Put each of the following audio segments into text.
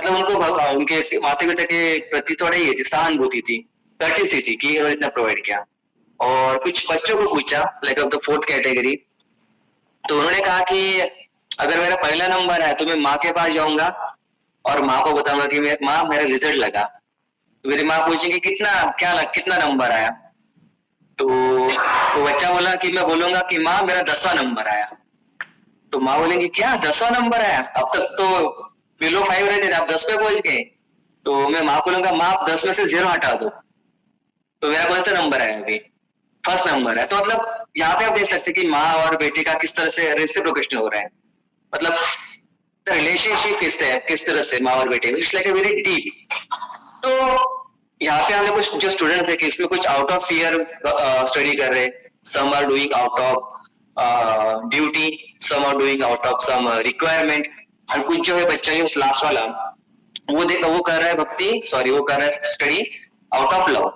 मतलब उनको उनके माता पिता के प्रति थोड़ा ये थी, सहानुभूति थी, कर्टेसी थी कि इन्होंने इतना प्रोवाइड किया। और कुछ बच्चों को पूछा like of the fourth category, तो उन्होंने कहा कि अगर मेरा पहला नंबर है तो मैं माँ के पास जाऊंगा और माँ को बताऊंगा कि माँ मेरा रिजल्ट लगा। तो मेरी माँ पूछेगी कितना नंबर आया, तो वो बच्चा बोला कि मैं बोलूंगा कि माँ मेरा 10वां नंबर आया। तो माँ बोलेंगी क्या 10वां नंबर आया, अब तक तो बिलो 5 रहते थे, आप 10 पे पहुंच गए। तो मैं माँ बोलूंगा माँ आप 10 में से 0 हटा दो, तो मेरा कौन सा नंबर आया अभी, फर्स्ट नंबर है। तो मतलब यहाँ पे आप देख सकते हैं कि माँ और बेटे का किस तरह से रेसिप्रोकेशन हो रहा है, मतलब रिलेशनशिप किस तरह से माँ और बेटे, it's like a very deep. तो यहाँ पे हमने कुछ जो स्टूडेंट्स देखे इसमें कुछ आउट ऑफ फियर स्टडी कर रहे, some are doing out of duty, some are doing out of some requirement, और कुछ जो है बच्चा जो लास्ट वाला वो कर रहा है वो कर रहा है स्टडी आउट ऑफ लव,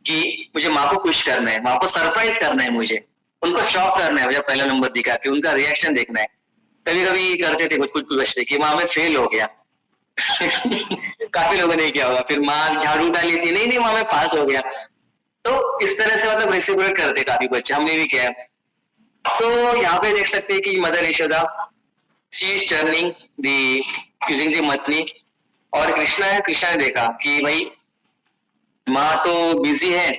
कि मुझे माँ को खुश करना है, माँ को सरप्राइज करना है, मुझे उनको शॉक करना है, मुझे पहला नंबर दिखा के उनका रिएक्शन देखना है। कभी कभी करते थे कुछ बच्चे कि माँ मैं फेल हो गया काफी लोगों ने किया होगा, फिर माँ झाड़ू डाली थी, नहीं माँ मैं पास हो गया। तो इस तरह से मतलब रेसिप्रोकेट करते काफी बच्चे, हमने भी किया है। तो यहाँ पे देख सकते हैं कि mother Yashoda she is churning the using the mathani, और कृष्णा ने देखा कि भाई माँ तो बिजी है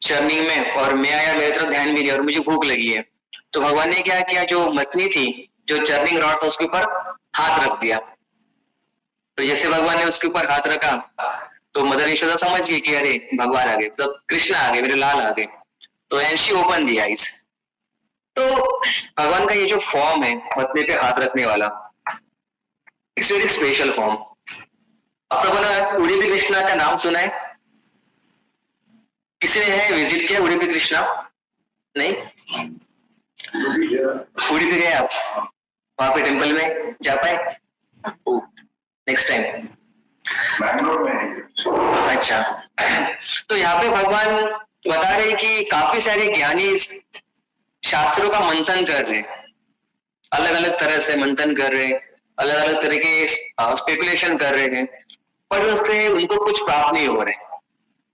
चर्निंग में और मैं आया, मेरे तरफ ध्यान भी नहीं और मुझे भूख लगी है। तो भगवान ने क्या किया, जो मतनी थी जो चर्निंग रॉड था उसके ऊपर हाथ रख दिया। तो जैसे भगवान ने उसके ऊपर हाथ रखा तो मदर यशोदा समझ गई कि अरे भगवान आ गए, मतलब कृष्णा आ गए, मेरे लाल आ गए। तो and she open the eyes. तो भगवान का ये जो फॉर्म है पत्नी पे हाथ रखने वाला, इट्स वेरी स्पेशल फॉर्म। आप सबों ने उडुपी कृष्णा का नाम सुना है? किसी ने है विजिट किया उडुपी कृष्णा? नहीं, उडुपी गए आप, वहां पे टेम्पल में जा पाए? नेक्स्ट टाइम बैंगलोर में। अच्छा, तो यहाँ पे भगवान बता रहे कि काफी सारे ज्ञानी शास्त्रों का मंथन कर रहे, अलग अलग तरह से मंथन कर रहे, अलग अलग तरह के स्पेकुलेशन कर रहे हैं, पर उससे उनको कुछ प्राप्त नहीं हो रहे।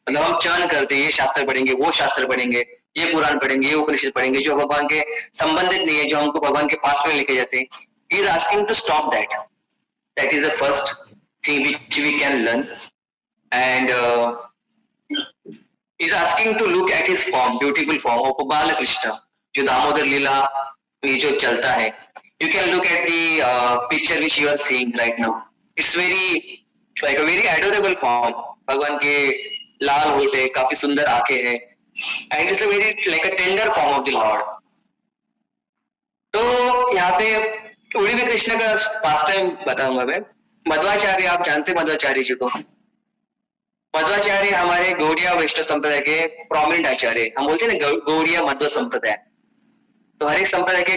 मतलब हम चर्न करते हैं, ये शास्त्र पढ़ेंगे, वो शास्त्र पढ़ेंगे, ये पुराण पढ़ेंगे, ये उपनिषद पढ़ेंगे, जो भगवान के संबंधित नहीं है, जो हमको भगवान के पास में लेके जाते हैं। He is asking to stop that. That is the first thing which we can learn, and is asking to look at his form, beautiful form of Bala Krishna, जो दामोदर लीला ये जो चलता है। You can look at the picture which you are seeing right now. It's very like a very adorable form. भगवान के लाल होठ है, काफी सुंदर आंखें हैं, and it's a very like a tender form of the Lord. तो यहाँ पे उडुपी कृष्ण का पास टाइम बताऊंगा मैं। मध्वाचार्य, आप जानते मध्वाचार्य जी को? मध्वाचार्य हमारे गौड़िया वैष्णव संप्रदाय के प्रोमिनेंट आचार्य, हम बोलते हैं ना गौड़िया मध्व संप्रदाय, तो हर एक संप्रदाय के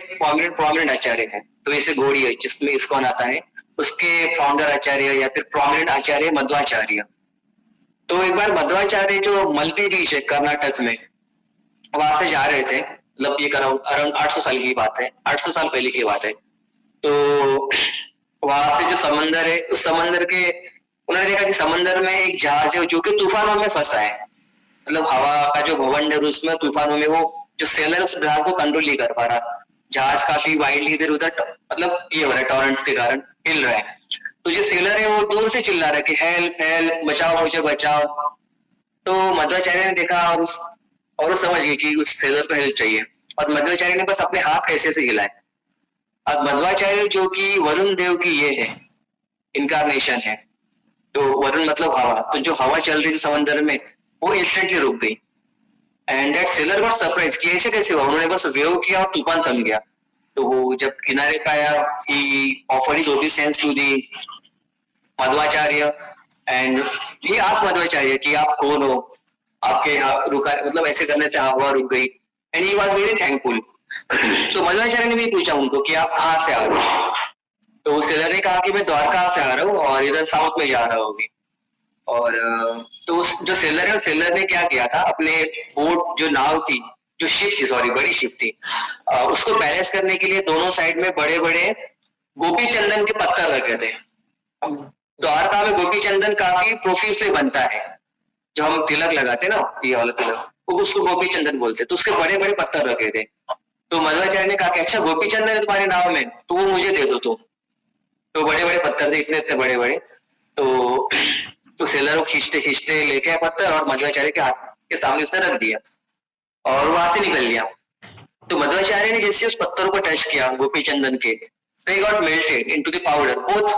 प्रोमिनेंट आचार्य है। तो ऐसे गौड़िया जिसमें इस्कॉन आता है उसके फाउंडर आचार्य या फिर प्रोमिनेंट आचार्य मध्वाचार्य। तो एक बार मध्वाचार्य जो मल्टी बीच है कर्नाटक में, वहां से जा रहे थे, मतलब ये अराउंड 800 साल की बात है, 800 साल पहले की बात है। तो वहां से जो समंदर है, उस समंदर के उन्होंने देखा कि समंदर में एक जहाज है जो कि तूफानों में फंसा है, मतलब हवा का जो भवन है उसमें तूफानों में वो जो सेलर उस जहाज को कंट्रोल नहीं कर पा रहा, जहाज काफी वाइडली इधर उधर मतलब ये हो रहा है, टॉरेंट्स के कारण हिल रहा है। तो जो सेलर है वो दूर से चिल्ला रहा है कि हेल्प हेल्प, बचाओ मुझे बचाओ। तो मध्वाचार्य ने देखा और वो समझ गए कि उस सेलर को हेल्प चाहिए, और मध्वाचार्य ने बस अपने हाथ ऐसे से हिलाए। अब मध्वाचार्य जो कि वरुण देव की ये है इनकारनेशन है, तो वरुण मतलब हवा, तो जो हवा चल रही थी समंदर में वो इंस्टेंटली रुक गई। And that seller got surprise कि ऐसे कैसे हुआ, उन्होंने बस वेव किया और तूफान थम गया। तो वो जब किनारे पे आया, he offered his obedience to the Madhvacharya, and he asked Madhvacharya कि आप कौन हो, आपके यहाँ रुका, मतलब ऐसे करने से हवा रुक गई। And he was very thankful. तो मध्वाचार्य ने भी पूछा उनको कि आप कहाँ से आ रहे हो, तो सेलर ने कहा कि मैं द्वारका से आ रहा हूँ और इधर साउथ में जा रहा हूँ अभी। और तो जो सेलर है, सेलर ने क्या किया था, अपने बोट जो नाव थी, जो शिप थी, सॉरी बड़ी शिप थी, उसको बैलेंस करने के लिए दोनों साइड में बड़े बड़े गोपी चंदन के पत्थर रखे थे। द्वारका में गोपी चंदन काफी प्रोफ्यूसली बनता है, जो हम तिलक लगाते ना, ये वाला तिलक, वो उसको गोपी चंदन बोलते, तो उसके बड़े बड़े पत्थर रखे थे। तो मध्वाचार्य ने कहा कि अच्छा गोपी चंदन है तुम्हारे नाव में, तो वो मुझे दे दो तुम। तो बड़े बड़े पत्थर थे, इतने इतने बड़े बड़े। तो सेलर खींचते खींचते लेके आए पत्थर और मध्वाचार्य के हाथ के सामने उसने रख दिया और वहां से निकल लिया। तो मध्वाचार्य ने जैसे उस पत्थर को टच किया गोपी चंदन के, they got melted into the powder, both,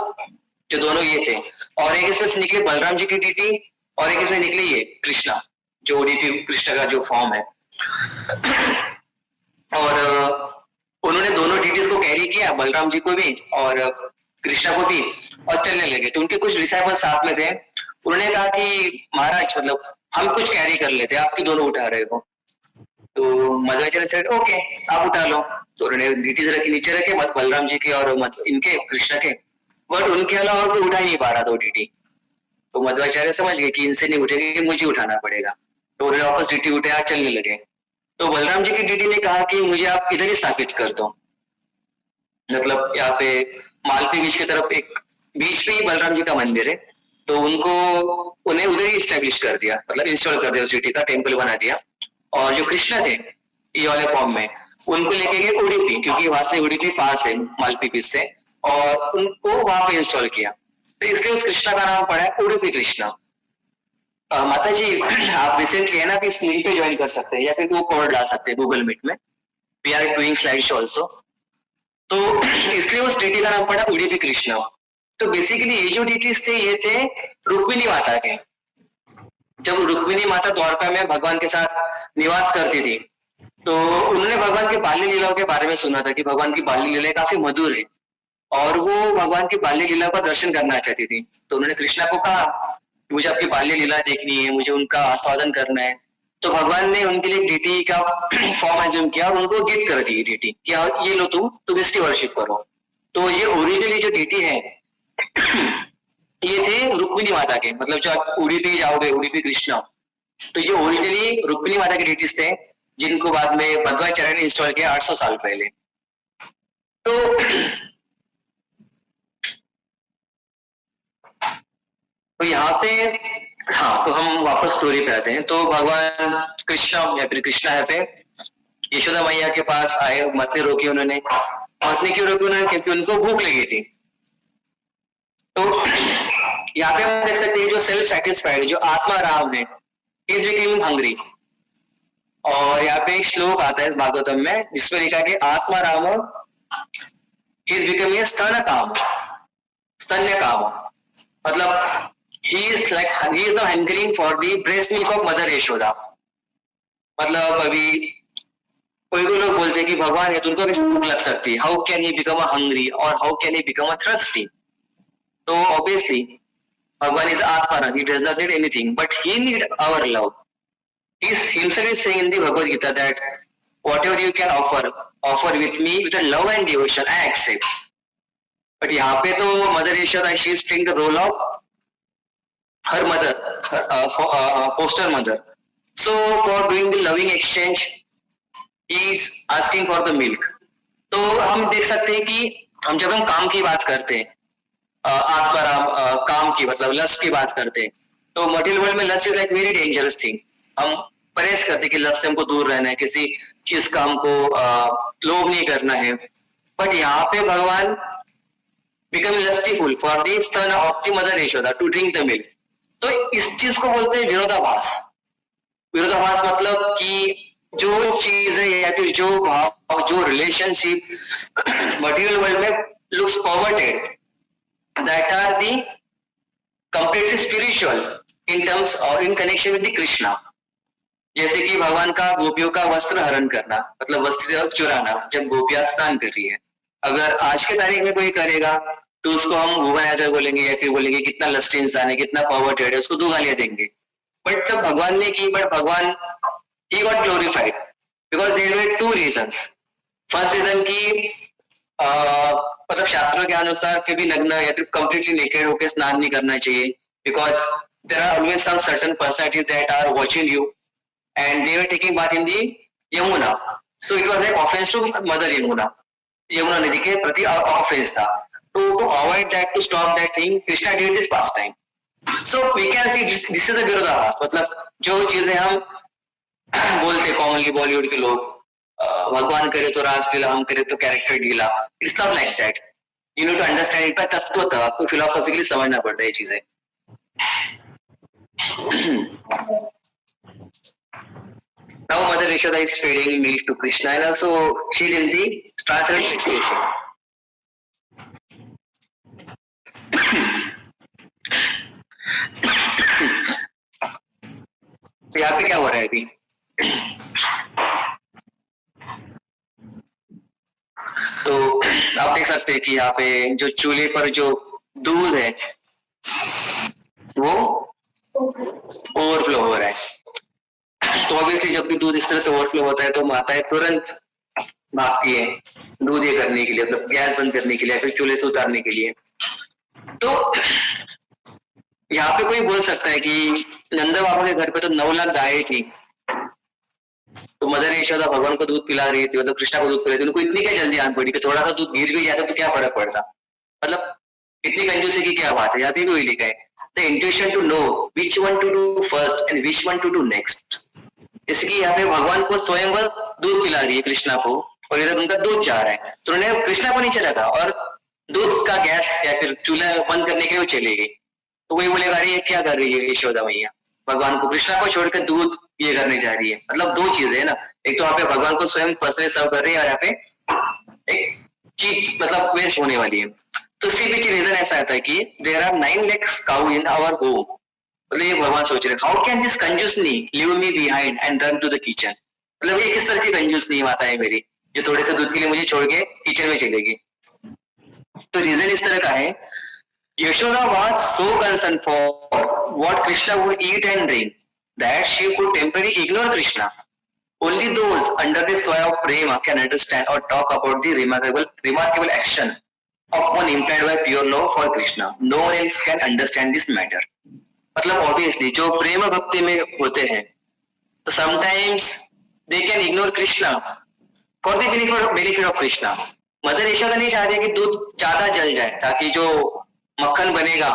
जो दोनों ये थे। और एक इसमें से निकले बलराम जी की डीटी और एक इसमें निकले ये कृष्णा, जो डीटी कृष्ण का जो फॉर्म है। और उन्होंने दोनों डीटीज को कैरी किया, बलराम जी को भी और कृष्णा को भी, और चलने लगे। तो उनके कुछ डिसाइपल साथ में थे, उन्होंने कहा कि महाराज मतलब हम कुछ कैरी कर लेते, आप क्यों दोनों उठा रहे हो। तो मध्वाचार्य सेड ओके आप उठा लो। तो उन्होंने डीटीज रखी, नीचे रखे मत बलराम जी के और इनके कृष्णा के, बट उनके अलावा और कोई उठा ही नहीं पा रहा था डीटी। तो मध्वाचार्य समझ गए कि इनसे नहीं उठेगी, मुझे उठाना पड़ेगा। तो उन्होंने वापस डीटी उठाया, चलने लगे। तो बलराम जी की डीटी ने कहा कि मुझे आप इधर ही स्थापित कर दो, मतलब यहाँ पे मालपी बीच की तरफ एक बीच पे ही बलराम जी का मंदिर है, तो उन्हें उधर ही स्टेब्लिश कर दिया, मतलब इंस्टॉल कर दिया, उस डीटी का टेम्पल बना दिया। और जो कृष्णा थे ये वाले फॉर्म में, उनको लेके गए उडुपी, क्योंकि वहां से उडुपी पास है मालपी बीच से, और उनको वहां पे इंस्टॉल किया। तो इसलिए उस कृष्णा का नाम पड़ा है उडुपी कृष्णा। माता जी आप रिसेंटली है ना कि इस लिंक पे ज्वाइन कर सकते हैं या फिर वो कोड डाल सकते हैं गूगल मीट में, we are doing slide show also. तो इसलिए उस डीटी का नाम पड़ा उडुपी कृष्णा। तो बेसिकली ये जो डीटीज थे ये थे रुक्मिणी माता के। जब रुक्मिणी माता द्वारका में भगवान के साथ निवास करती थी, तो उन्होंने भगवान की बाल्य लीलाओं के बारे में सुना था कि भगवान की बाल्य लीलाएं काफी मधुर है, और वो भगवान की बाल्य लीला का दर्शन करना चाहती थी। तो उन्होंने कृष्णा को कहा मुझे आपकी बाल्य लीला देखनी है, मुझे उनका आस्वादन करना है। तो भगवान ने उनके लिए डीटी का फॉर्म एज्यूम किया और उनको गिफ्ट कर दी डीटी, क्या ये लो तुम इसकी वर्शिप करो। तो ये ओरिजिनली जो डीटी है ये थे रुक्मिणी माता के, मतलब जो आप उडुपी जाओगे उडुपी कृष्णा, तो ये ओरिजिनली रुक्मिणी माता के डीटीज थे, जिनको बाद में मध्वाचार्य ने इंस्टॉल किया 800 साल पहले। तो यहाँ पे हाँ, तो हम वापस स्टोरी पे आते हैं। तो भगवान कृष्णा या फिर कृष्णा है पे यशोदा मैया के पास आए, मत ने रोकी उन्होंने। मत ने क्यों रोकी उन्होंने, क्योंकि उनको भूख लगी थी। तो यहाँ पे हम देख सकते हैं जो सेल्फ सेटिस्फाइड जो आत्मा राम है, ही इज बिकमिंग हंग्री। और यहाँ पे एक श्लोक आता है भागवतम में जिसमें लिखा है कि आत्मा राम ही इज बिकमिंग स्तन काम, स्तन्य काम, मतलब he is the hankering for the breast milk of mother Yashoda. मतलब अभी कोई कोई लोग बोलते हैं कि भगवान है तो उनको कैसे भूख लग सकती है, how can he become a hungry और how can he become a thirsty. तो obviously Bhagwan is atma, he does not need anything but he need our love. He himself is saying in the Bhagavad Gita that whatever you can offer with me with a love and devotion I accept. But यहाँ पे तो mother Yashoda she is playing the role of her mother, foster mother. So for doing the loving exchange, he is asking for the milk. तो हम देख सकते हैं कि हम जब हम काम की बात करते हैं, आत्माराम काम की मतलब लस्ट की बात करते हैं, तो मटेरियल वर्ल्ड में lust is like very dangerous thing. हम परहेज करते हैं कि लस्ट से हमको दूर रहना है, किसी चीज का हमको लोभ नहीं करना है। बट यहाँ पे भगवान बिकम लस्टीफुल फॉर द स्तन of the mother Yashoda to drink the milk. तो इस चीज को बोलते हैं विरोधाभास। विरोधाभास मतलब कि जो चीज है या फिर जो भाव जो रिलेशनशिप मटेरियल वर्ल्ड में looks perverted, that are the completely spiritual in terms और in connection with the Krishna. जैसे कि भगवान का गोपियों का वस्त्र हरण करना, मतलब वस्त्र चुराना, जब गोपियां स्नान कर रही है। अगर आज के तारीख में कोई करेगा तो उसको हम घुमाया बोलेंगे या फिर बोलेंगे कितना लस्टी इंसान है, कितना परवर्टेड है, उसको दो गालियां देंगे। बट तब भगवान ने की, बट भगवान he got glorified because there were two reasons. First reason की मतलब शास्त्रों के अनुसार कभी नग्न या फिर कंप्लीटली नेकेड होकर स्नान नहीं करना चाहिए, because there are always some certain personalities that are watching you and they were taking bath in the Yamuna, so it was like offense to mother Yamuna. Yamuna नदी के प्रति ऑफेंस था। to avoid that, to stop that thing, Krishna did this pastime. So we can see this is a विरोधाभास. मतलब जो चीजें हम बोलते कॉमनली बॉलीवुड के लोग, भगवान करे तो रासलीला, हम करे तो कैरेक्टर ढीला, it's not like that. You need to understand it तत्वतः, आपको फिलोसॉफिकली समझना पड़ता है ये चीजें. Now Mother Yashoda is feeding milk to Krishna and also she's in the transcendental station. यहाँ पे क्या हो रहा है अभी? तो आप देख सकते हैं कि यहाँ पे जो चूल्हे पर जो दूध है वो ओवरफ्लो हो रहा है. तो ऑब्वियसली जब भी दूध इस तरह से ओवरफ्लो होता है तो माताएं तुरंत भागती है दूध ये करने के लिए, मतलब गैस बंद करने के लिए, फिर चूल्हे से उतारने के लिए. तो यहाँ पे कोई बोल सकता है कि नंद बाबा के घर पे तो 9 लाख गायें थी, तो मदर यशोदा भगवान को दूध पिला रही थी, मतलब कृष्णा को दूध पिला रही थी, उनको इतनी क्या जल्दी आन पड़ी कि थोड़ा सा दूध गिर भी जाता तो क्या फर्क पड़ता. मतलब इतनी कंजूसी की क्या बात है. यहाँ पे भी वही लिखा है, the intuition to know which one to do first and which one to do next. जैसे कि यहाँ पे भगवान को स्वयंवर दूध पिला रही है कृष्णा को, और इधर उनका दूध जा रहा है, तो उन्होंने कृष्णा को नहीं चला था और दूध का गैस या फिर चूल्हा बंद करने के लिए चली गई. तो वही बोलेगा अरे ये क्या कर रही है यशोदा मैया, भगवान को कृष्णा को छोड़कर दूध ये करने जा रही है. मतलब दो चीजें है ना, एक तो यहाँ पे भगवान को स्वयं पर्सनली सर्व कर रही है और यहाँ पे एक चीज मतलब वेस्ट होने वाली है. तो इसी पीछे रीजन ऐसा आता है कि there are 9 lakhs cow in our home. मतलब ये भगवान सोच रहे हाउ कैन दिस कंजूसनी leave me behind and run to the kitchen. मतलब ये किस तरह की कंजूसनी माता है मेरी जो थोड़े से दूध के लिए मुझे छोड़ के किचन में चलेगी. तो रीजन इस तरह का है, Yashoda was so concerned for what Krishna would eat and drink that she could temporarily ignore Krishna. Only those under the sway of prema can understand or talk about the remarkable action of one implied by pure love for Krishna. No one else can understand this matter. मतलब obviously जो प्रेम भक्ति में होते हैं तो sometimes they can ignore Krishna for the benefit of Krishna. Mother Yashoda नहीं चाहती कि दूध ज्यादा जल जाए ताकि जो मक्खन बनेगा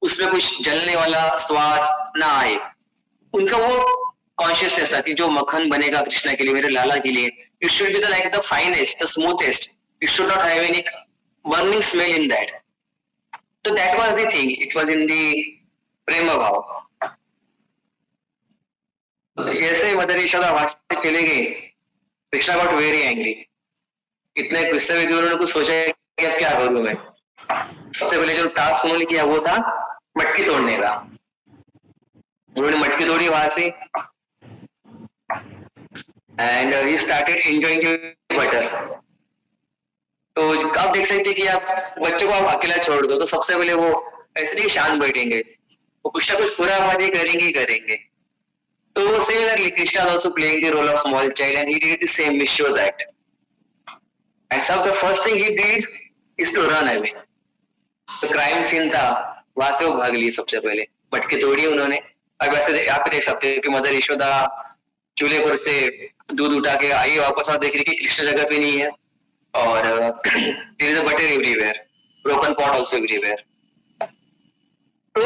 उसमें कुछ जलने वाला स्वाद ना आए. उनका वो कॉन्शियसनेस था कि जो मक्खन बनेगा कृष्णा के लिए, मेरे लाला के लिए, it should be the like the finest, the smoothest. It should not have any burning smell in that. तो that was the thing, it was in the prem bhav. जैसे मदर यशोदा वहां से चले गए, कृष्णा गॉट वेरी एंग्री. इतने गुस्से में उन्होंने कुछ सोचा कि अब क्या करूं मैं. सबसे पहले जो टास्क उन्होंने किया वो था मटकी तोड़ने का. उन्होंने मटकी तोड़ी वहां से and he started enjoying butter. तो आप देख सकते हैं कि आप बच्चों को आप अकेला छोड़ दो तो सबसे पहले वो ऐसे नहीं शांत बैठेंगे, वो कुछ ना कुछ पूरा बात करेंगे. तो similarly Krishna also playing the role of small child and he did the same mischievous act. And so the first thing he did is to run away. तो क्राइम सीन था, वहां से वो भाग लिए सबसे पहले, मटकी तोड़ी उन्होंने. अब वैसे आप देख सकते हैं कि मदर यशोदा चूल्हे पर से दूध उठा के आई वापस, और देख रही कि कृष्ण जगह पे नहीं है और there is a butter everywhere, broken pot also everywhere. तो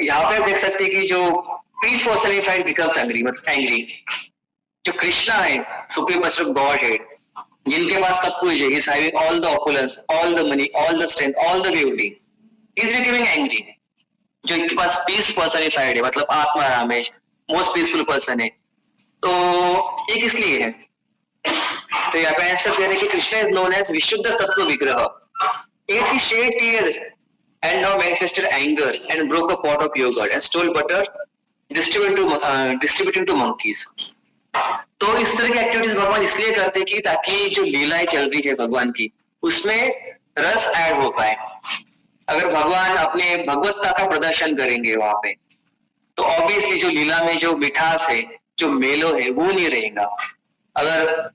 यहाँ पे आप देख सकते हैं कि जो पीस पर्सनिफाइड बिकम्स एंग्री. जो कृष्णा है supreme person of God head, जिनके पास सब कुछ है, he's having all the opulence, all the money, all the strength, all the beauty, he's becoming angry. जो इनके पास पीस पर्सनिफाइड है, मतलब आत्मा राम है, मोस्ट पीसफुल पर्सन है, तो ये किस लिए है. तो यहाँ पे आंसर दे रहे कि कृष्णा इज नोन एज विशुद्ध सत्व विग्रह. Yet he shed tears and now manifested anger and broke a pot of yogurt and stole butter, distributing to monkeys. तो इस तरह की एक्टिविटीज भगवान इसलिए करते कि ताकि जो लीलाएं चल रही है भगवान की उसमें रस ऐड हो पाए. अगर भगवान अपने भगवत्ता का प्रदर्शन करेंगे वहां पे तो ऑब्वियसली जो लीला में जो मिठास है, जो मेलो है, वो नहीं रहेगा. अगर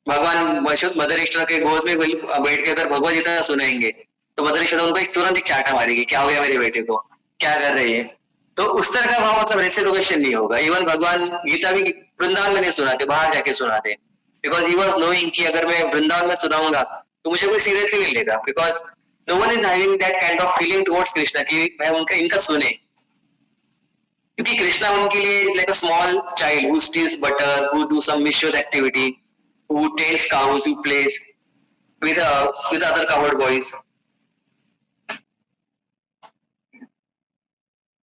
भगवान मदर यशोदा के गोद में बैठ के अगर भगवत गीता सुनाएंगे तो मदर यशोदा उनको एक तुरंत चाटा मारेगी, क्या हो गया मेरे बेटे को, क्या कर रही है. तो उस तरह का भाव मतलब रेसिप्रोकेशन नहीं होगा. इवन भगवान गीता भी वृंदावन में नहीं सुनाते, बाहर जाके सुनाते, बिकॉज ही वॉज नोइंग कि अगर मैं वृंदावन में सुनाऊंगा तो मुझे कोई सीरियसली नहीं लेगा, because no one is having that kind of feeling towards Krishna कि मैं उनका इनका सुने, क्योंकि कृष्णा उनके लिए is like a small child who steals butter, who do some mischievous activity, who tells cows, who plays with other cowherd boys.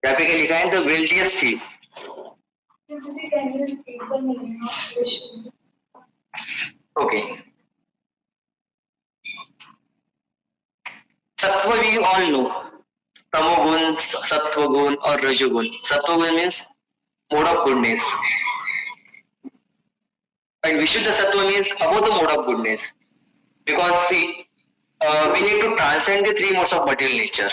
यहाँ पे क्या लिखा है? The wealthiest thief. Okay. सत्व we all know. तमोगुण, सत्वगुण और रजोगुण. सत्वगुण means mode of goodness. And Vishuddha Sattva means above the mode of goodness. Because see, we need to transcend the three modes of material nature.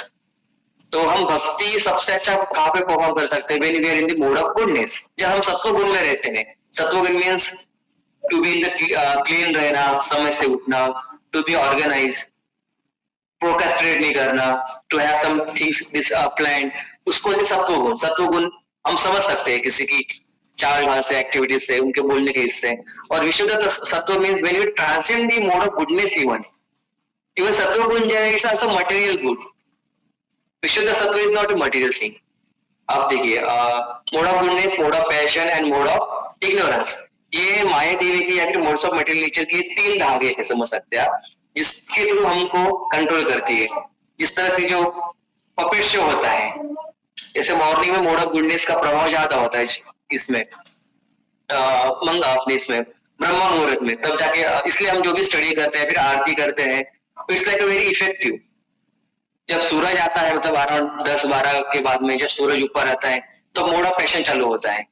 तो हम भक्ति सबसे अच्छा कहाँ पे परफॉर्म कर सकते हैं? When we are in the mode of goodness. जब हम सत्व गुण में रहते हैं. सत्व गुण means to be in the clean रहना, समय से उठना, to be organized, procrastinate नहीं करना, to have some things planned. उसको जो सत्व गुण. सत्व गुण हम समझ सकते हैं किसी की चाल ढाल से, एक्टिविटीज से, उनके बोलने के हिस्से. और विशुद्ध सत्व means when we transcend the mode of goodness even सत्व गुण जो है it's also material good. विशुद्ध सत्व is not a material thing. आप देखिए mode of goodness, mode of passion and mode of ignorance, ये माया देवी की या फिर मोड्स ऑफ मटेरियल नेचर के तीन धागे है, समझ सकते हैं आप, जिसके थ्रू हमको कंट्रोल करती है. जिस तरह से जो पपेट शो होता है, जैसे मॉर्निंग में मोड ऑफ गुडनेस का प्रभाव ज्यादा होता है इसमें मंगा अपने इसमें ब्रह्म मुहूर्त में, तब जाके इसलिए हम जो भी स्टडी करते हैं, फिर आरती करते हैं, it's like a very effective. जब सूरज आता है, मतलब अराउंड 10-12 के बाद में जब सूरज ऊपर आता है, तो मोड ऑफ पैशन चालू होता है.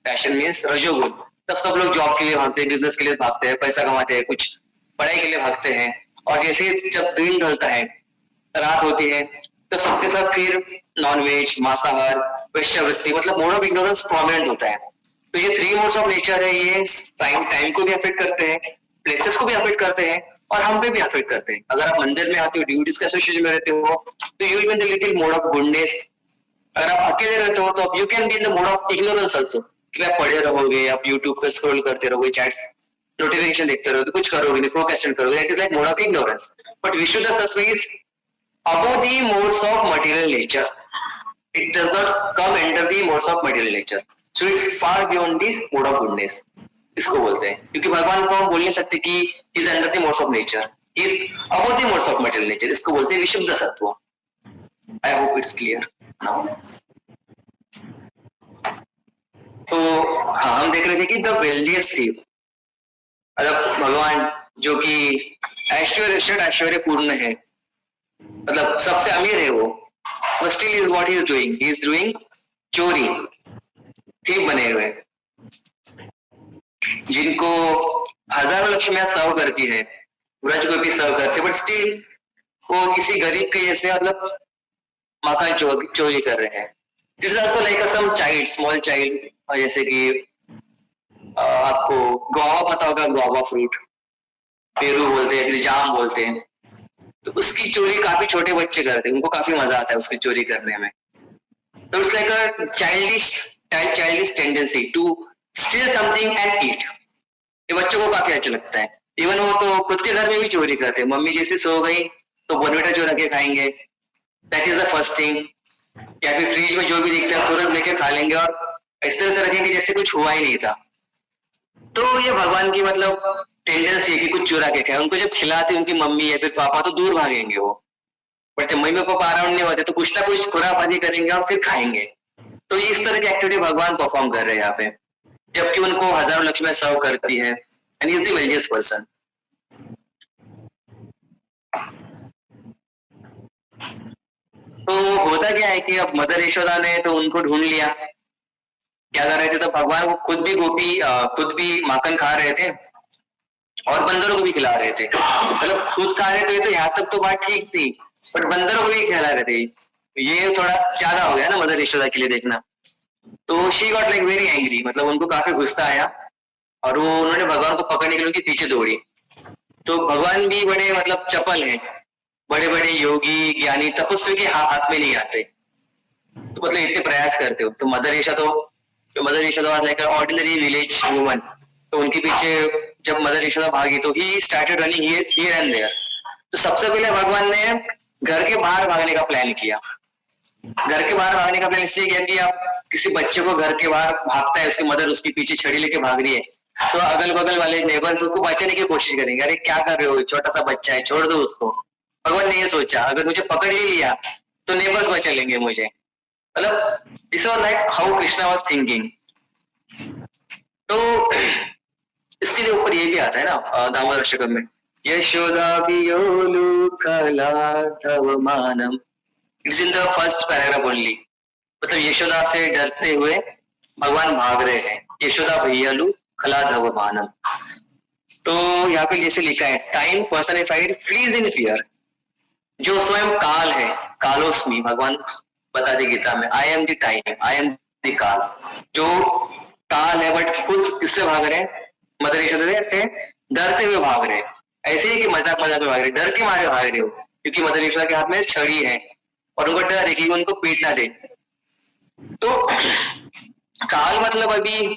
पैशन मीन्स रजोगुण. तब सब लोग जॉब के लिए भागते हैं, बिजनेस के लिए भागते हैं, पैसा कमाते हैं, कुछ पढ़ाई के लिए भागते हैं. और जैसे जब दिन ढलता है, रात होती है, तो सबके सब फिर नॉनवेज, मांसाहार, वैश्यवृत्ति, मतलब मोड ऑफ इग्नोरेंस प्रोमिनेंट होता है. तो ये थ्री मोड्स ऑफ नेचर है, ये टाइम को भी अफेक्ट करते हैं, प्लेसेस को भी अफेक्ट करते हैं, और हम पे भी अफेक्ट करते हैं. अगर आप मंदिर में आते हो, ड्यूटीज के एसोसिएशन में रहते हो, तो you will be in the little mode of goodness. अगर आप अकेले रहते हो, तो you can be in the mode of ignorance also, कि आप पढ़े रहोगे, आप यूट्यूब पे स्क्रॉल करते रहोगे, चैट्स नोटिफिकेशन देखते रहोगे, कुछ करोगे नहीं, प्रोक्रेस्टिनेट करोगे. That is like mode of ignorance. But विशुद्ध सत्व is above the modes of material nature. It does not come under the modes of material nature. So it's far beyond this mode of goodness. इसको बोलते हैं, क्योंकि भगवान को हम बोल नहीं सकते कि he is under the modes of nature. He is above the modes of material nature. इसको बोलते हैं विशुद्ध सत्व. I hope it's clear now. तो हाँ, हम देख रहे थे कि the wealthiest thief, मतलब भगवान जो कि ऐश्वर्य षड ऐश्वर्य पूर्ण है, मतलब सबसे अमीर है वो, still is what he is doing, he is doing चोरी, थीफ बने हुए, जिनको हजारों लक्ष्मियां सर्व करती है, ब्रज को भी सर्व करते, बट स्टिल वो किसी गरीब के जैसे मतलब मकान चोरी कर रहे हैं. It is also like some child, small child, जैसे कि आपको गुआवा पता होगा, गुआवा फ्रूट, पेरू बोलते हैं, फिर जाम बोलते हैं, तो उसकी चोरी काफी छोटे बच्चे करते हैं, उनको काफी मजा आता है उसकी चोरी करने में. तो it's like a childish tendency to steal something and eat. ये बच्चों को काफी अच्छा लगता है. इवन वो तो खुद के घर में भी चोरी करते हैं. मम्मी जैसे सो गई तो बोनविटा चोरा के खाएंगे, that is the first thing. या फिर फ्रिज में जो भी दिखता है तुरंत लेके खा लेंगे और इस तरह से रखेंगे जैसे कुछ हुआ ही नहीं था. तो ये भगवान की मतलब टेंडेंसी है कि कुछ चुरा के खाए. उनको जब खिलाते उनकी मम्मी या फिर पापा, तो दूर भागेंगे वो, बट जब मम्मी पापा अराउंड नहीं होते तो कुछ ना कुछ खुराफाती करेंगे और फिर खाएंगे. तो इस तरह की एक्टिविटी भगवान परफॉर्म कर रहे हैं यहाँ पे, जबकि उनको हजारों लक्ष्मियां सर्व करती है, and is the wealthiest person. तो होता क्या है कि अब मदर यशोदा ने तो उनको ढूंढ लिया. क्या कर रहे थे, तो भगवान को खुद भी माखन खा रहे थे और बंदरों को भी खिला रहे थे. मतलब खुद खा रहे थे तो यहाँ तक तो बात ठीक थी, बट बंदरों को भी खिला रहे थे. ये थोड़ा ज्यादा हो गया ना मदर यशोदा के लिए देखना. तो she got like very angry, मतलब उनको काफी गुस्सा आया और वो उन्होंने भगवान को पकड़ने के लिए उनके पीछे दौड़ी. तो भगवान भी बड़े मतलब चपल हैं, बड़े बड़े योगी ज्ञानी तपस्वी के हाथ में नहीं आते, तो मतलब इतने प्रयास करते हो. तो mother Yashoda like ordinary village woman, तो उनके पीछे जब मदर यशोदा भागी तो he started running here and there. तो सबसे पहले भगवान ने घर के बाहर भागने का प्लान किया। घर के बाहर भागने का प्लान इसलिए किया कि आप किसी बच्चे को घर के बाहर भागता है, उसकी मदर उसके पीछे छड़ी लेके भाग रही है, तो अगल बगल वाले नेबर्स उसको बचाने की कोशिश करेंगे, अरे क्या कर रहे हो, छोटा सा बच्चा है, छोड़ दो उसको। भगवान ने ये सोचा अगर मुझे पकड़ ही लिया तो नेबर्स बचा लेंगे मुझे। मतलब this was like how Krishna was thinking. तो इसके लिए ऊपर ये भी आता है ना दामोदर अष्टकम में, यशोदा वियोलु कलाधव मानम, it's in the first paragraph only. मतलब यशोदा से डरते हुए भगवान भाग रहे हैं, यशोदा भैयालु खलाधव मानम। तो यहाँ पे जैसे लिखा है, टाइम पर्सनिफाइड फ्लीज इन फियर, जो स्वयं काल है, कालोस्मी, भगवान बता दे गीता में, I am the time, I am the काल। जो काल है बट खुद किससे भाग रहे हैं, मदर यशोदा से डरते हुए भाग रहे हैं। ऐसे ही कि मजाक मजाक में भाग रहे, डर के मारे भाग रहे हो, क्योंकि मदर यशोदा के हाथ में छड़ी है और उनको डर है कि उनको पीट ना दे। तो काल मतलब अभी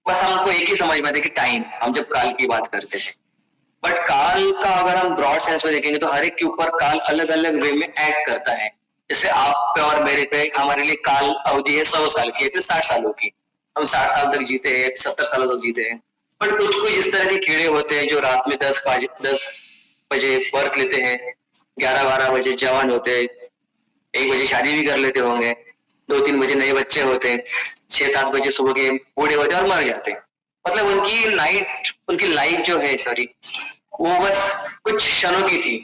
बस हमको एक ही समझ में आता है कि टाइम, हम जब काल की बात करते थे, बट काल का अगर हम ब्रॉड सेंस में देखेंगे तो हर एक के ऊपर काल अलग अलग वे में एक्ट करता है। जैसे आप पे और मेरे पे हमारे लिए काल अवधि है 100 साल की, फिर 60 सालों की, हम 60 साल तक जीते हैं, 70 सालों तक जीते हैं। बट कुछ कुछ इस तरह के कीड़े होते हैं जो रात में 10 बजे बर्थ लेते हैं, 11-12 बजे जवान होते हैं, 1 बजे शादी भी कर लेते होंगे, 2-3 बजे नए बच्चे होते हैं, 6-7 बजे सुबह के बूढ़े होते हैं और मर जाते हैं। मतलब उनकी लाइफ जो है, सॉरी, वो बस कुछ क्षणों की थी,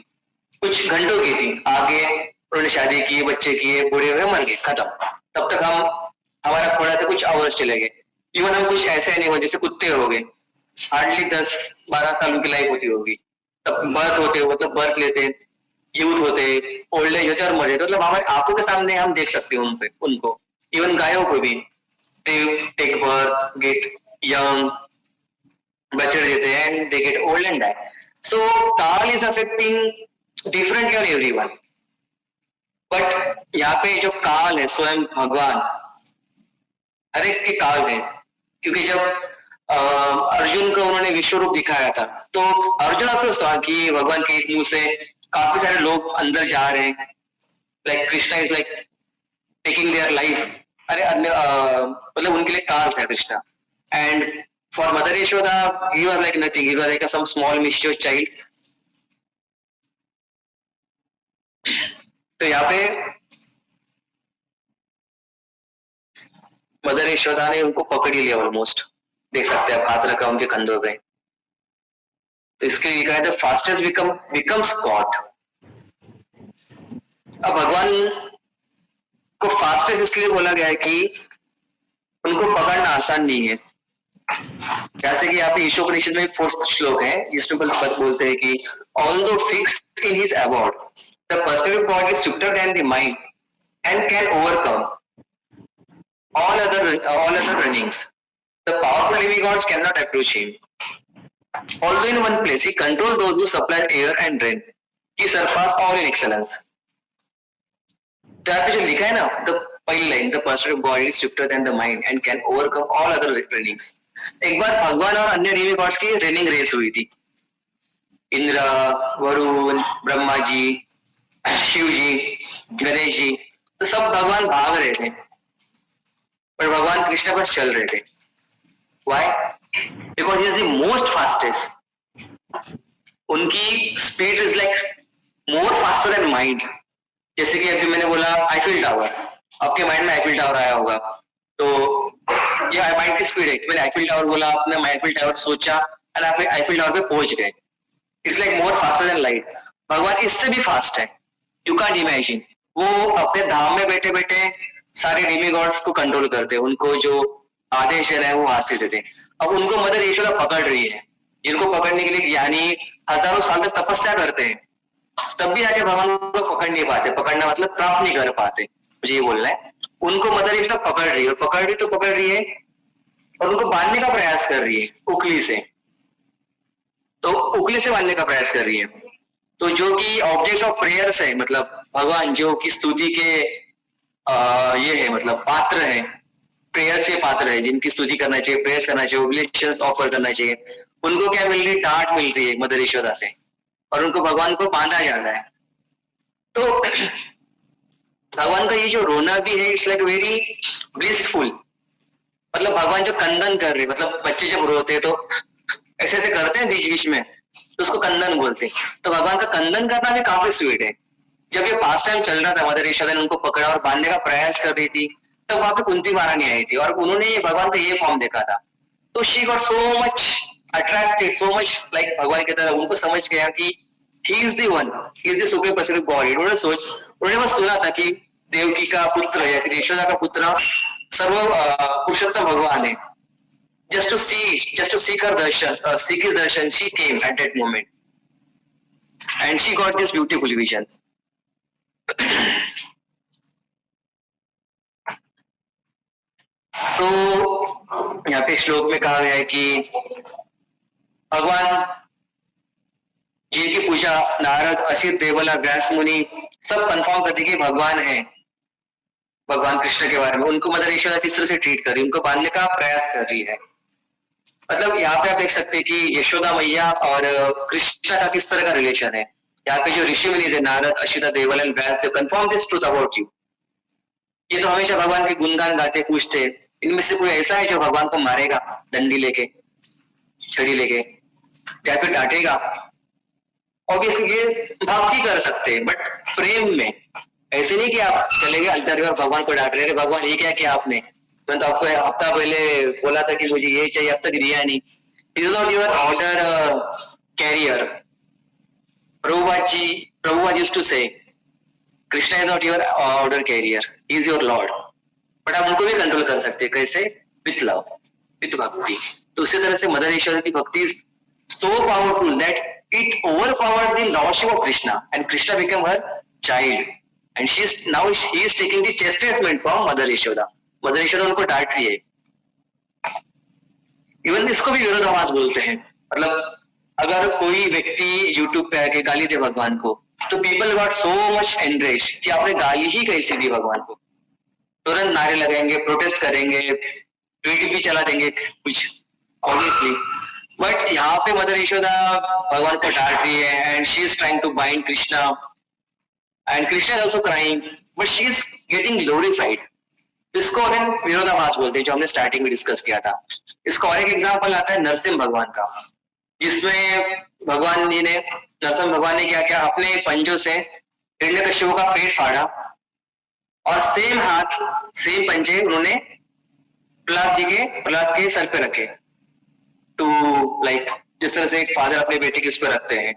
कुछ घंटों की थी। आगे उन्होंने शादी की, बच्चे किए, बूढ़े हुए, मर गए, खत्म। तब तक हमारा थोड़ा सा कुछ आवर्स चले गए। इवन हम कुछ ऐसे नहीं हुए जैसे कुत्ते हो गए, हार्डली 10-12 साल उनकी लाइफ होती होगी, तब बर्थ होते हो, मतलब बर्थ लेते, यूथ होते, ओल्ड एज होते और मर जाते। मतलब हमारी आंखों के सामने हम देख सकते हैं उनको। इवन गायों को भी, टेक बर्थ, गेट यंग, बच्चे देते हैं, and they get old and die. So kaal is affecting differently on everyone. But यहाँ पे जो काल है स्वयं भगवान, हर एक के काल है। क्योंकि जब अर्जुन को उन्होंने विश्व रूप दिखाया था, तो अर्जुन अक्सर सोचा कि भगवान के एक मुंह से काफी सारे लोग अंदर जा रहे हैं, like Krishna is like taking their life. अरे मतलब उनके लिए काल था Krishna. And for mother Yashoda he was like nothing, he was like some small mischievous child. तो यहाँ पे मदर यशोदा ने उनको पकड़ ही लिया ऑलमोस्ट, देख सकते हैं, हाथ रखा उनके कंधों पे। तो इसके लिए लिखा है द फास्टेस्ट बिकम्स गॉड। अब भगवान को फास्टेस्ट इसलिए बोला गया है कि उनको पकड़ना आसान नहीं है। जैसे कि यहाँ पे ईशोपनिषद में 4th श्लोक है, जिसमें बोलते हैं कि although fixed in his abode, the perceiving body is swifter than the mind and can overcome all other runnings. The powerful demigods cannot approach him. Although in one place he controls those who supply air and rain, he surpass all in excellence. तो यहाँ पे जो लिखा है ना, the पहली line, the person body is swifter than the mind and can overcome all other runnings. एक बार भगवान और अन्य डेमिगॉड्स की रनिंग रेस हुई थी, इंद्र, वरुण, ब्रह्मा जी, शिव जी, गणेश जी, तो सब भगवान भाग रहे थे, पर भगवान कृष्ण बस चल रहे थे। Why? Because he is the most fastest. उनकी speed is like more faster than mind. जैसे कि अभी मैंने बोला आईफिल टावर, आपके माइंड में आईफिल टावर आया होगा, तो ये माइंड की स्पीड है। मैंने आईफिल टावर बोला, आपने आईफिल टावर सोचा और आप आईफिल टावर पे पहुंच गए। It's like more faster then light. भगवान इससे भी फास्ट है, यू कांट इमेजिन। वो अपने धाम में बैठे बैठे सारे डेमिगॉड्स को कंट्रोल करते, उनको जो आदेश है वो हाथ से देते। अब उनको मदर यशोदा पकड़ रही है, जिनको पकड़ने के लिए ज्ञानी हजारों साल तक तपस्या करते हैं, तब भी आके भगवान को पकड़ नहीं पाते। पकड़ना मतलब प्राप्त नहीं कर पाते, मुझे ये बोलना है। उनको मदर यशोदा पकड़ रही है, और पकड़ रही है और उनको बांधने का प्रयास कर रही है उखली से। तो उखली से बांधने का प्रयास कर रही है। तो जो कि ऑब्जेक्ट ऑफ प्रेयर्स है, मतलब भगवान जो कि स्तुति के ये है, मतलब पात्र है, प्रेयर से पात्र है, जिनकी स्तुति करना चाहिए, प्रेयर्स करना चाहिए, ओब्लेशंस ऑफर करना चाहिए, उनको क्या मिल रही है? डांट मिल रही है मदर यशोदा से, और उनको भगवान को बांधा जा रहा है। तो भगवान का ये जो रोना भी है, इट्स लाइक वेरी ब्लिसफुल। मतलब भगवान जो कंदन कर रहे, मतलब बच्चे जब रोते हैं तो ऐसे ऐसे करते हैं बीच बीच में, तो उसको कंदन बोलते हैं। तो भगवान का कंदन करना भी काफी स्वीट है। जब ये पास टाइम चल रहा था, मदर यशोदा ने उनको पकड़ा और बांधने का प्रयास कर रही थी, तब वहां पे कुंती महारानी आई थी और उन्होंने ये भगवान का ये फॉर्म देखा था। तो she got so much attracted, so much like भगवान की तरह। उनको समझ गया कि ही is the one, he is the supreme person God. उन्होंने बस सुना था कि देवकी का पुत्र या फिर यशोदा का पुत्र सर्व पुरुषोत्तम भगवान है। Just to seek her darshan, seek his darshan, she came at that moment, and she got this beautiful vision. तो यहाँ पे श्लोक में कहा गया है कि भगवान जिनकी पूजा नारद, असित, देवला, व्यास मुनि सब कंफर्म करते कि भगवान है, भगवान कृष्ण के बारे में। उनको मदर यशोदा किस तरह से ट्रीट कर रही है, उनको बांधने का प्रयास कर रही है। मतलब यहाँ पे आप देख सकते हैं कि यशोदा मैया और कृष्ण का किस तरह का रिलेशन है। यहाँ पे जो ऋषि मुनि है, Narad, Asita, Deval and Vyas, they confirm this truth about you. ये तो हमेशा भगवान के गुणगान गाते, पूछते, इनमें से कोई ऐसा है जो भगवान को मारेगा डंडी लेके, छड़ी लेके, या फिर डांटेगा? ऑब्वियसली ये भक्ति कर सकते हैं, बट प्रेम में। ऐसे नहीं कि आप चले गए अल्टर और भगवान को डांट रहे, भगवान ये क्या किया आपने, मैं तो आपको हफ्ता पहले बोला था कि मुझे ये चाहिए, अब तक दिया नहीं। It is not your order career. Prabhupada used to say, Krishna is not your order carrier, he is your Lord. But आप उनको भी कंट्रोल कर सकते हैं, कैसे? विथ लव, विथ भक्ति। तो उसी तरह से मदर ईश्वर की भक्ति is so powerful that it overpowered the lordship of Krishna and Krishna become her child and she is now he is taking the chastisement from mother Yashoda. Mother Yashoda उनको डांट रही है। इवन इसको भी विरोधाभास बोलते हैं। मतलब अगर कोई व्यक्ति यूट्यूब पे आके गाली दे भगवान को, तो people got so much enrage कि आपने गाली ही कैसी दी भगवान को, तुरंत नारे लगाएंगे, प्रोटेस्ट करेंगे, ट्वीट भी चला देंगे कुछ, ऑब्वियसली। बट यहाँ पे मदर यशोदा भगवान को डांट रही है and she is trying to bind Krishna and Krishna is also crying, but she is getting glorified. इसको अगेन विरोधाभास बोलते हैं, जो हमने स्टार्टिंग में डिस्कस किया था। इसका और एक एग्जाम्पल आता है नरसिंह भगवान का, जिसमें भगवान जी ने, नरसिंह भगवान ने क्या किया, अपने पंजों से हिरण्यकश्यप का पेट फाड़ा और सेम हाथ, सेम पंजे उन्होंने प्रहलाद के सर पे रखे। टू लाइक जिस तरह से एक फादर अपने बेटे के उस पर रखते हैं,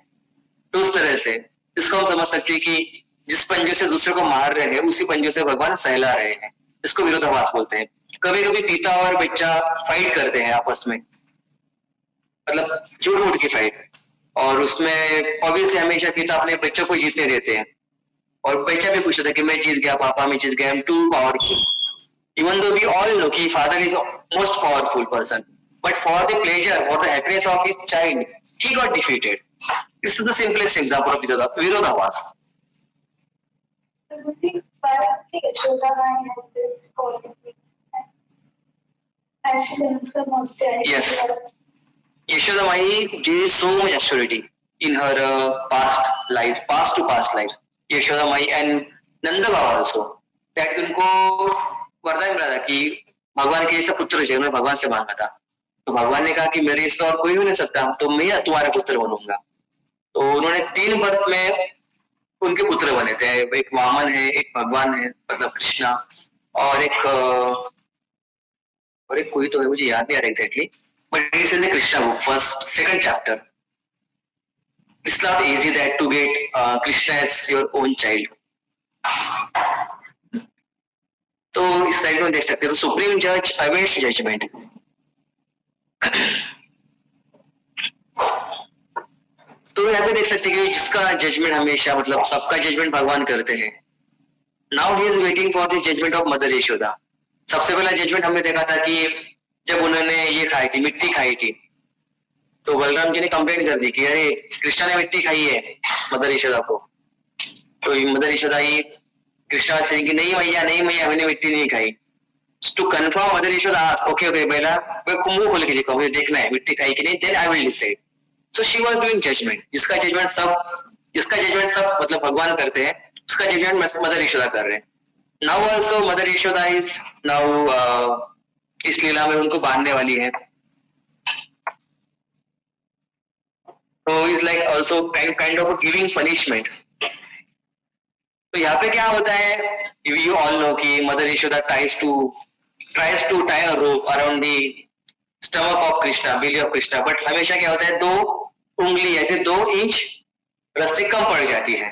तो उस तरह से इसको हम समझ सकते हैं कि जिस पंजे से दूसरे को मार रहे हैं, उसी पंजे से भगवान सहला रहे हैं। इसको विरोधाभास बोलते हैं। कभी कभी पिता और बच्चा फाइट करते हैं आपस में, मतलब झूठ मूठ की फाइट, और उसमें ऑब्वियसली हमेशा पिता अपने बच्चों को जीतने देते हैं और बच्चा भी पूछता था कि मैं जीत गया पापा, मैं जीत गया, I am too powerful. Even though we all know कि father is most powerful person, but for the pleasure or the happiness of his child, he got defeated. This is the simplest example of virodhavas. Yes, Yashoda Mai gave so much austerity in her past to past lives. Yashoda Mai and Nanda Baba also. That उनको वरदान मिला था कि भगवान के जैसा पुत्र चाहिए, उन्होंने भगवान से मांगा था। तो भगवान ने कहा कि मेरे इससे और कोई भी नहीं सकता, तो मैं तुम्हारा पुत्र बनूंगा। तो उन्होंने 3 बर्थ में उनके पुत्र बने थे। एक वामन है, एक भगवान है मतलब कृष्णा, और एक कोई तो है, मुझे याद नहीं आ रहा exactly, but it's in the Krishna book, first second chapter. It's not easy that to get Krishna as your own child. तो इस साइड में देख सकते हो, सुप्रीम जज अवेट्स जजमेंट। तो यहाँ पे देख सकते हैं कि जिसका जजमेंट हमेशा, मतलब सबका जजमेंट भगवान करते हैं। Now he is waiting for the judgment of mother Yashoda. सबसे पहला जजमेंट हमने देखा था कि जब उन्होंने ये खाई थी, मिट्टी खाई थी, तो बलराम जी ने कंप्लेंट कर दी कि अरे कृष्णा ने मिट्टी खाई है मदर यशोदा को। तो मदर यशोदा ही कृष्णा से कि नहीं मैया मैंने मिट्टी नहीं खाई। To confirm mother Yashoda okay पहला मैं मुंह खोल के देखा, मुझे देखना है मिट्टी खाई कि नहीं, then I will decide. So she was doing judgment. जिसका जजमेंट सब मतलब भगवान करते हैं, उसका जजमेंट मदर यशोदा कर रहे हैं. Now also mother Yashoda is now इस लीला में उनको बांधने वाली है. तो is like also kind of giving punishment. तो यहाँ पे क्या होता है, यू ऑल नो कि mother Yashoda tries to tie a rope around the stomach of Krishna, belly of Krishna, but हमेशा क्या होता है, 2 उंगली या फिर 2 इंच रस्सी कम पड़ जाती है.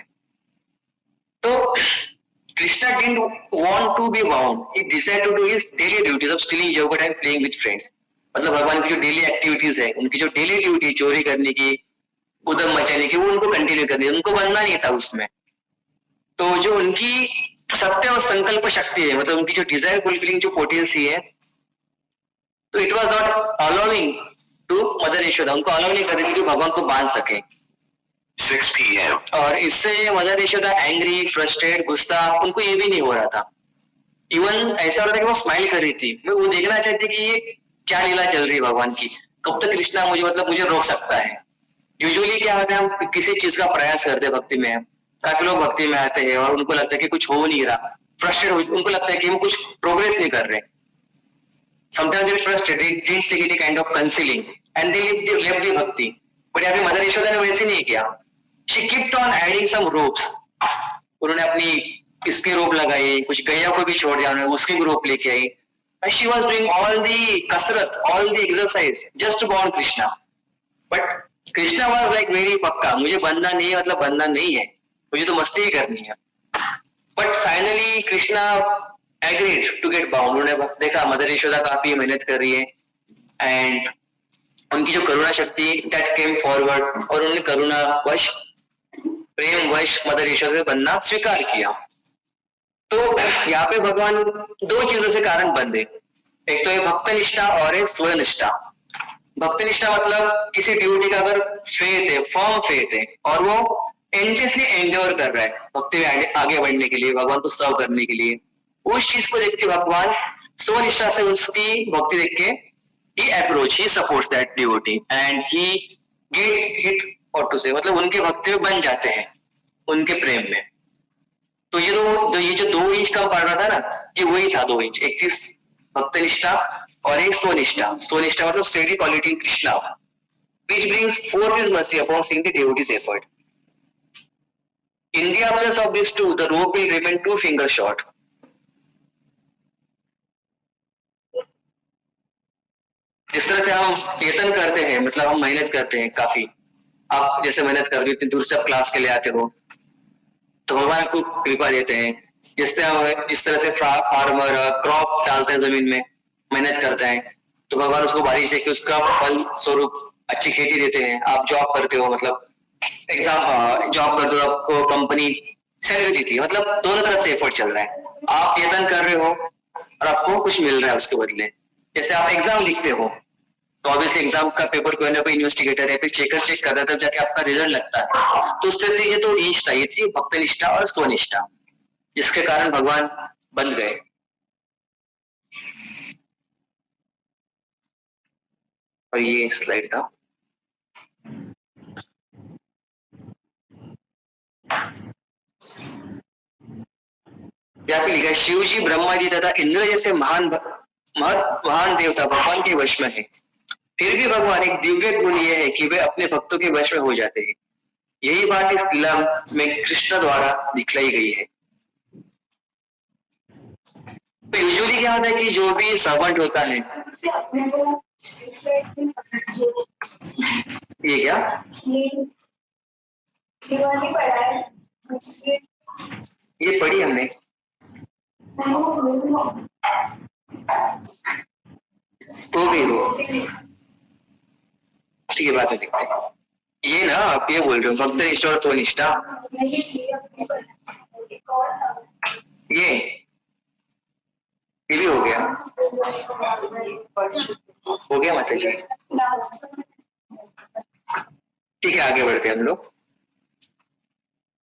तो Krishna didn't want to be bound. He decided to do his daily duties of stealing yogurt and playing with friends. मतलब भगवान की जो डेली एक्टिविटीज है, उनकी जो डेली ड्यूटी चोरी करने की, उधम मचाने की, वो उनको कंटिन्यू करनी है, उनको बनना नहीं था उसमें. तो जो उनकी सत्य और संकल्प शक्ति है, मतलब उनकी जो डिजायर फुलफिलिंग जो पोटेंसी है, तो it was not allowing to mother Yashoda, उनको अलाउ नहीं कर रही थी कि भगवान को बांध सके. 6 PM. और इससे मदर यशोदा एंग्री, फ्रस्ट्रेट, गुस्सा, उनको ये भी नहीं हो रहा था. इवन ऐसा हो रहा था कि वो स्माइल कर रही थी, वो देखना चाहती कि ये क्या लीला चल रही है भगवान की, कब तक कृष्णा मुझे रोक सकता है. यूजुअली क्या होता है, हम किसी चीज का प्रयास करते हैं भक्ति में, काफी लोग भक्ति में आते हैं और उनको लगता है कि कुछ हो नहीं रहा, फ्रस्ट्रेट, उनको लगता है कि हम कुछ प्रोग्रेस नहीं कर रहे. Sometimes they are frustrated, they didn't seek any kind of counseling and they left the bhakti. But यहाँ पे मदर यशोदा ने वैसे नहीं किया. She kept on adding some ropes. उन्होंने अपनी इसके रोप लगाई, कुछ गैया को भी छोड़ दिया, उन्होंने उसके भी रोप लेके आई. And she was doing all the कसरत, all the exercise just to bound Krishna. But Krishna was like very पक्का, मुझे बंधना नहीं है, मतलब बंधना नहीं है, मुझे तो मस्ती ही करनी है. But finally Krishna agreed to get bound. उन्होंने देखा मदर यशोदा काफी मेहनत कर रही है एंड उनकी जो करुणा शक्ति that came forward, और उन्होंने करुणा वश, प्रेम वश मदर यशोदा से बनना स्वीकार किया. तो यहाँ पे भगवान 2 चीजों से कारण बंधे. एक तो है भक्त निष्ठा और है स्व निष्ठा. भक्त निष्ठा मतलब किसी ड्यूटी का अगर फेथ है, फर्म फेथ है, और वो एंडलेसली एंड्योर कर रहा है भक्ति में आगे बढ़ने के लिए, भगवान को सर्व करने के लिए, उस चीज को देख के भगवान स्वनिष्ठा से उसकी भक्ति देख के he approach, he supports that devotee and he get hit or to say, मतलब उनके भक्ति में बन जाते हैं, उनके प्रेम में. तो ये जो 2 इंच कम पड़ रहा था ना, ये वही था 2 इंच. एक चीज भक्त निष्ठा और एक स्वनिष्ठा. स्वनिष्ठा मतलब steady quality in Krishna, which brings forth his mercy upon seeing the devotee's effort. In the absence of these two, the rope will remain 2 fingers short. जिस तरह से हम कीर्तन करते हैं, मतलब हम मेहनत करते हैं काफी, आप जैसे मेहनत करते हो, इतनी दूर से आप क्लास के लिए आते हो, तो भगवान आपको कृपा देते हैं. जिस तरह से फार्मर क्रॉप डालते हैं जमीन में, मेहनत करता है, तो भगवान उसको बारिश देके उसका फल स्वरूप अच्छी खेती देते हैं. आप जॉब करते हो, मतलब जॉब करते हो, आपको कंपनी सैलरी देती है, मतलब दोनों तरफ से एफर्ट चल रहा है. आप कीर्तन कर रहे हो और आपको कुछ मिल रहा है उसके बदले. जैसे आप एग्जाम लिखते हो, तो ऑब्वियसली एग्जाम का पेपर कोई ना कोई इन्वेस्टिगेटर है, फिर चेकर चेक करता है, तब जाके आपका रिजल्ट लगता है. तो उससे से ये 2 निष्ठा, ये थी भक्त निष्ठा और स्वनिष्ठा, जिसके कारण भगवान बन गए. और ये स्लाइड था. यहाँ पे लिखा है, शिव जी, ब्रह्मा जी तथा इंद्र जैसे महान देवता भगवान के वश में है. फिर भी भगवान एक दिव्य गुण ये है कि वे अपने भक्तों के वश में हो जाते हैं. यही बात इस लीला में कृष्ण द्वारा दिखलाई गई है. तो यूजुअली क्या होता है कि जो भी सर्वेंट होता है, ये क्या ये पढ़ी हमने, तो भी वो उसी के बाद में दिखते हैं. ये ना आप ये बोल रहे हो भक्त निष्ठा और स्वनिष्ठा, ये भी हो गया माता जी. ठीक है, आगे बढ़ते हैं हम लोग.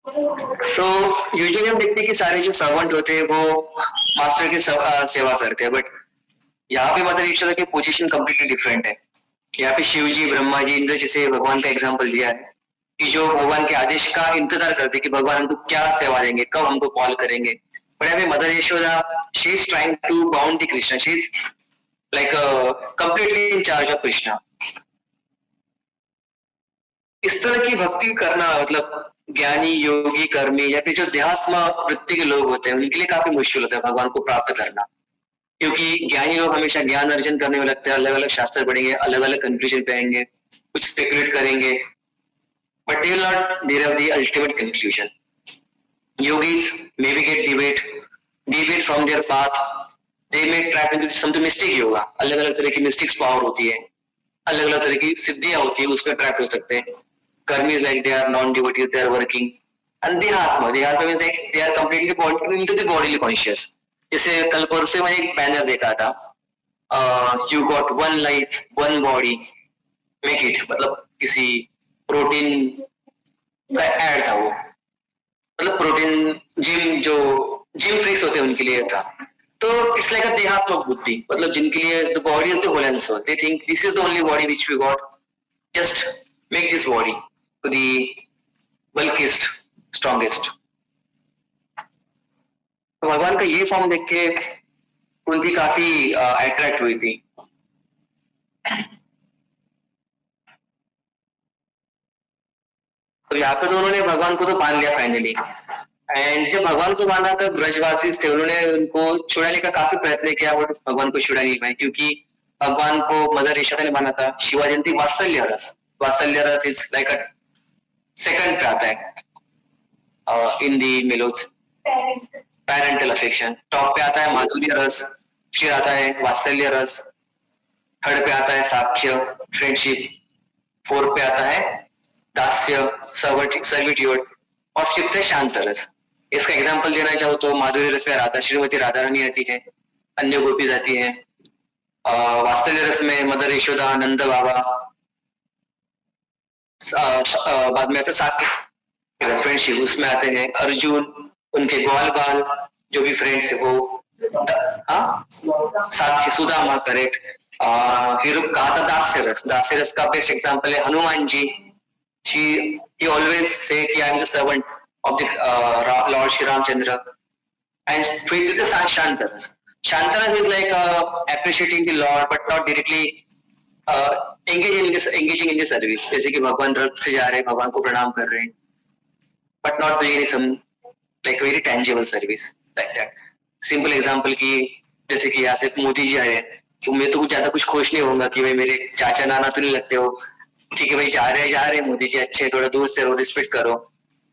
तो यूजुअली हम देखते हैं कि सारे जो सर्वेंट होते हैं वो मास्टर की सेवा करते हैं, बट यहाँ पे मदर यशोदा की पोजीशन कंप्लीटली डिफरेंट है. यहाँ पे शिव जी, ब्रह्मा जी, इंद्र जैसे भगवान का एग्जाम्पल दिया है, कि जो भगवान के आदेश का इंतजार करते कि भगवान हमको क्या सेवा देंगे, कब हमको कॉल करेंगे। बट यहाँ पे mother Yashoda, she is trying to bound the Krishna, she is like completely in charge of Krishna. इस तरह की भक्ति करना मतलब ज्ञानी, योगी, कर्मी या फिर जो देहात्म वृत्ति के लोग होते हैं उनके लिए काफी मुश्किल होता है भगवान को प्राप्त करना, क्योंकि ज्ञानी लोग हमेशा ज्ञान अर्जन करने में लगते हैं, अलग अलग शास्त्र पढ़ेंगे, अलग अलग कंक्लूजन पे आएंगे, कुछ स्पेकुलेट करेंगे, but they will not derive the ultimate conclusion. Yogis maybe get deviate from their path. They may trap into something mystic yoga. अलग अलग तरह की मिस्टिक्स पावर होती है, अलग अलग तरह की सिद्धियां होती है, उसमें ट्रैप हो सकते हैं। कर्मी is like they are non-devotees, they are working. And देहात्मा means like they are completely into the bodily conscious. जैसे कल परसों मैंने एक बैनर देखा था, you got one life, one body, make it, मतलब किसी प्रोटीन का एड था वो, मतलब प्रोटीन जिम फ्रीक्स होते हैं उनके लिए था। तो इट्स लाइक अ देहात्मक बुद्धि, मतलब जिनके लिए the body is the whole and soul, they think this is the only body which we got, just make this body to the bulkiest, strongest. तो भगवान का ये फॉर्म देख के कुंती काफी अट्रैक्ट हुई थी। तो यहाँ पे तो उन्होंने भगवान को तो बांध लिया फाइनली, एंड जब भगवान को बांधा तब ब्रजवासी थे, उन्होंने उनको छुड़ाने का काफी प्रयत्न किया, बट भगवान को छुड़ा नहीं पाए, क्योंकि भगवान को मदर यशोदा ने बांधा था। शिवा जयंती वात्सल्य रस, वात्सल्य रस इज लाइक अ सेकंड पे आता है इन दी मेलोज, पैरेंटल अफेक्शन। टॉप पे आता है माधुर्य रस, फिर आता है वात्सल्य रस, थर्ड पे आता है साख्य, फ्रेंडशिप, फोर्थ पे आता है दास्य, सर्विट्यूड, और फिफ्थ है शांत रस। इसका एग्जांपल देना चाहो तो माधुर्य रस में राधा श्रीमती राधा रानी आती है, अन्य गोपी आती है। वात्सल्य रस में मदर यशोदा, नंद बाबा, बाद में आता साख्य रस फ्रेंडशिप, उसमें आते हैं अर्जुन, उनके ग्वाल बाल जो भी फ्रेंड्स है वो, साख्य सुदामा, करेक्ट। फिर कहा था दास्य रस, दास्य रस का बेस्ट एग्जांपल है Hanuman ji. He always say कि I am the servant of the Lord Shri Ramchandra. And with the Shantaras. Shantaras is like appreciating the Lord, but not directly engaging in the service. जैसे कि भगवान रथ से जा रहे हैं, भगवान को प्रणाम कर रहे हैं, but not doing any some like very tangible service like that. Simple example कि जैसे कि यहाँ से मोदी जी आए हैं, तो मैं तो कुछ ज्यादा कुछ खुश नहीं होऊंगा कि भाई मेरे चाचा नाना तो नहीं लगते हो, ठीक है भाई जा रहे मोदी जी, अच्छे, थोड़ा दूर से रिस्पेक्ट करो,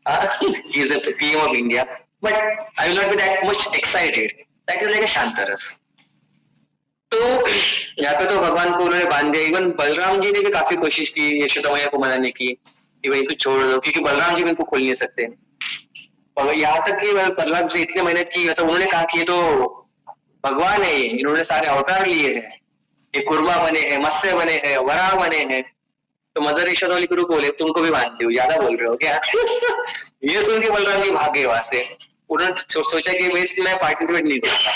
he is the PM of India, but I will not be that much excited. That is like a शांतरस। तो यहाँ पे तो भगवान को उन्होंने बांध दिया। इवन बलराम जी ने भी काफी कोशिश की यशोदा मैया को मनाने की कि भाई इसको छोड़ दो, क्योंकि बलराम जी भी इनको खोल नहीं सकते। और यहाँ तक कि बलराम जी इतने मेहनत की, तो उन्होंने कहा कि ये तो भगवान है, इन्होंने सारे अवतार लिए हैं, ये कुर्मा बने हैं, मत्स्य बने हैं, वराह बने हैं। तो मदर यशोदा वाली गुरु बोले तुमको भी बांध दो, ज्यादा बोल रहे हो क्या? ये सुन के बलराम जी भाग गए वहां से। उन्होंने सोचा कि मैं पार्टिसिपेट नहीं करूंगा।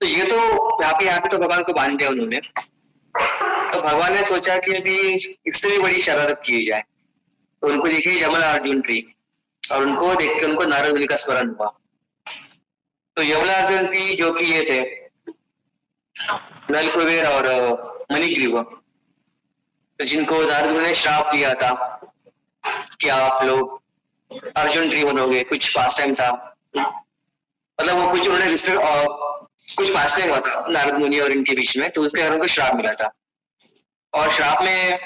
तो ये तो यहाँ पे तो भगवान को बांध दिया उन्होंने। तो भगवान ने सोचा कि अभी इससे भी बड़ी शरारत की जाए, तो उनको देखिए यमला अर्जुन ट्री, और उनको देख के उनको नारद मुनि का स्मरण हुआ। तो यमला अर्जुन ट्री जो कि ये थे नलकुबेर और मणिग्रीव, तो जिनको नारद मुनि ने श्राप दिया था कि आप लोग अर्जुन ट्री बनोगे, कुछ पास टाइम था, मतलब वो कुछ उन्होंने रिस्पेक्ट कुछ पास टाइम हुआ था नारद मुनि और इनके बीच में, तो उसके कारण उनको श्राप मिला था। और श्राप में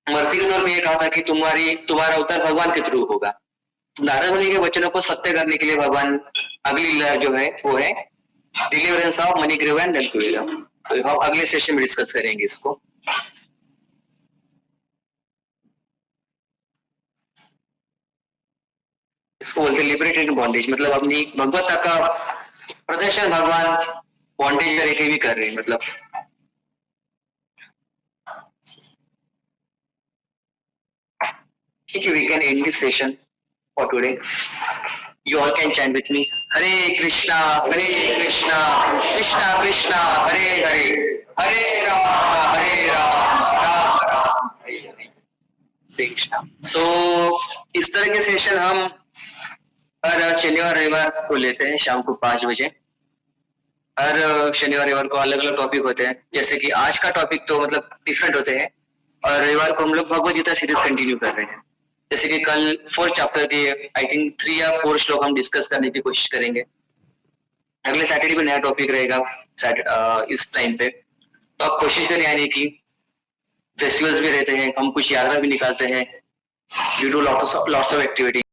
मर्सी के तौर पे ये कहा था कि तुम्हारा अवतार भगवान के थ्रू होगा। नारद मुनि के वचनों को सत्य करने के लिए भगवान अगली लीला जो है वो है deliverance of Manigriva and Nalakuber. तो हम अगले सेशन में डिस्कस करेंगे इसको। इसको बोलते लिबरेटेड बॉन्डेज, मतलब अपनी भगवत्ता का प्रदर्शन भगवान बॉन्डेज में रहकर भी कर रहे हैं। मतलब ठीक है, we can end this session for today. You all can chant with me. Hare Krishna, Krishna Krishna, Hare Hare, हरे राम हरे राम राम राम हरे हरे, हरे कृष्णा। सो इस तरह के सेशन हम हर शनिवार रविवार को लेते हैं शाम को 5 बजे। हर शनिवार रविवार को अलग अलग टॉपिक होते हैं, जैसे कि आज का टॉपिक तो मतलब डिफरेंट होते हैं, और रविवार को हम लोग भगवत गीता सीरीज कंटिन्यू कर रहे हैं। जैसे कि कल 4th चैप्टर के आई थिंक 3 या 4 श्लोक हम डिस्कस करने की कोशिश करेंगे। अगले सैटरडे पे नया टॉपिक रहेगा इस टाइम पे, तो आप कोशिश करें आने की। फेस्टिवल्स भी रहते हैं, हम कुछ यात्रा भी निकालते हैं, due to lots of activity.